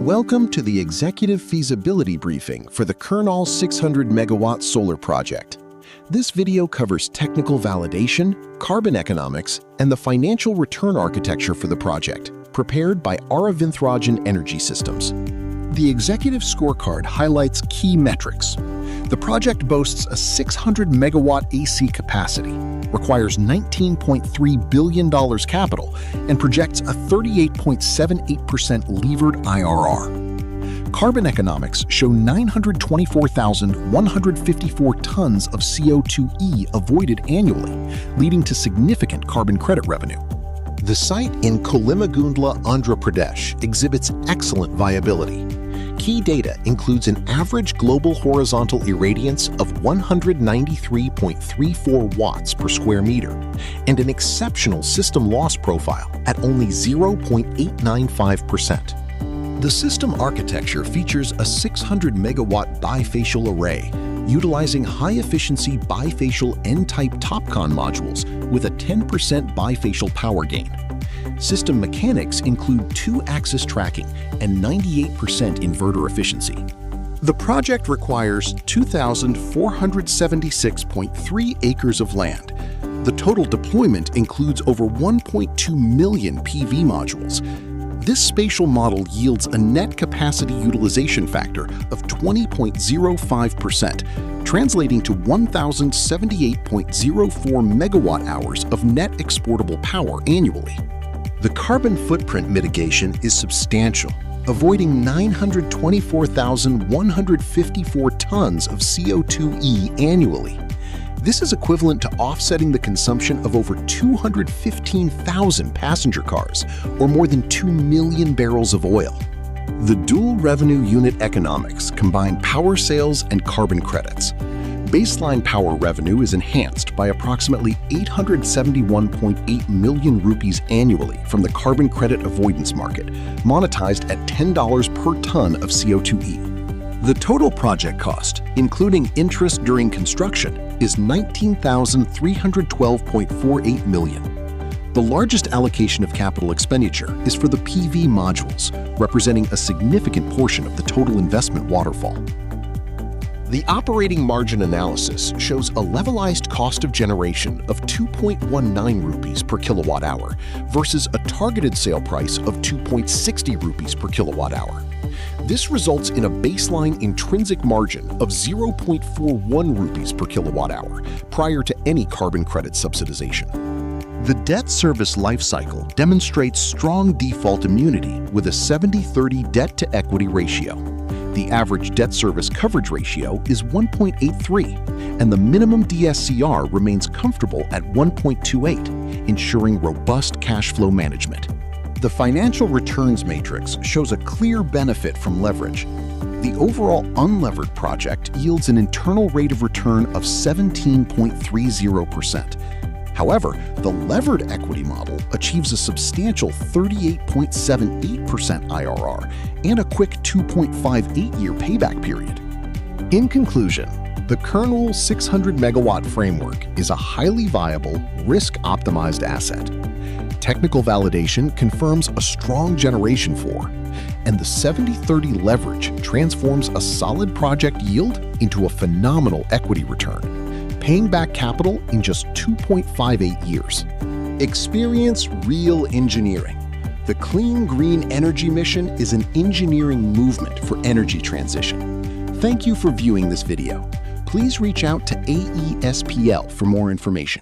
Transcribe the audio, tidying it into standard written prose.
Welcome to the Executive Feasibility Briefing for the Kurnool 600 Megawatt Solar Project. This video covers technical validation, carbon economics, and the financial return architecture for the project, prepared by Aravinthrajan Energy Systems. The executive scorecard highlights key metrics. The project boasts a 600 megawatt AC capacity, requires $19.3 billion capital, and projects a 38.78% levered IRR. Carbon economics show 924,154 tons of CO2e avoided annually, leading to significant carbon credit revenue. The site in Kolimigundla, Andhra Pradesh exhibits excellent viability. Key data includes an average global horizontal irradiance of 193.34 watts per square meter and an exceptional system loss profile at only 0.895%. The system architecture features a 600 megawatt bifacial array utilizing high-efficiency bifacial N-Type TOPCon modules with a 10% bifacial power gain. System mechanics include 2-axis tracking and 98% inverter efficiency. The project requires 2,476.3 acres of land. The total deployment includes over 1.2 million PV modules. This spatial model yields a net capacity utilization factor of 20.05%, translating to 1,078.04 megawatt hours of net exportable power annually. The carbon footprint mitigation is substantial, avoiding 924,154 tons of CO2e annually. This is equivalent to offsetting the consumption of over 215,000 passenger cars, or more than 2 million barrels of oil. The dual revenue unit economics combine power sales and carbon credits. Baseline power revenue is enhanced by approximately 871.8 million rupees annually from the carbon credit avoidance market, monetized at $10 per ton of CO2e. The total project cost, including interest during construction, is $19,312.48 million. The largest allocation of capital expenditure is for the PV modules, representing a significant portion of the total investment waterfall. The operating margin analysis shows a levelized cost of generation of 2.19 rupees per kilowatt hour versus a targeted sale price of 2.60 rupees per kilowatt hour. This results in a baseline intrinsic margin of 0.41 rupees per kilowatt hour prior to any carbon credit subsidization. The debt service lifecycle demonstrates strong default immunity with a 70-30 debt-to-equity ratio. The average debt service coverage ratio is 1.83, and the minimum DSCR remains comfortable at 1.28, ensuring robust cash flow management. The financial returns matrix shows a clear benefit from leverage. The overall unlevered project yields an internal rate of return of 17.30%. However, the levered equity model achieves a substantial 38.78% IRR and a quick 2.58-year payback period. In conclusion, the Kurnool 600 megawatt framework is a highly viable, risk-optimized asset. Technical validation confirms a strong generation floor, and the 70-30 leverage transforms a solid project yield into a phenomenal equity return, paying back capital in just 2.58 years. Experience real engineering. The Clean Green Energy Mission is an engineering movement for energy transition. Thank you for viewing this video. Please reach out to AESPL for more information.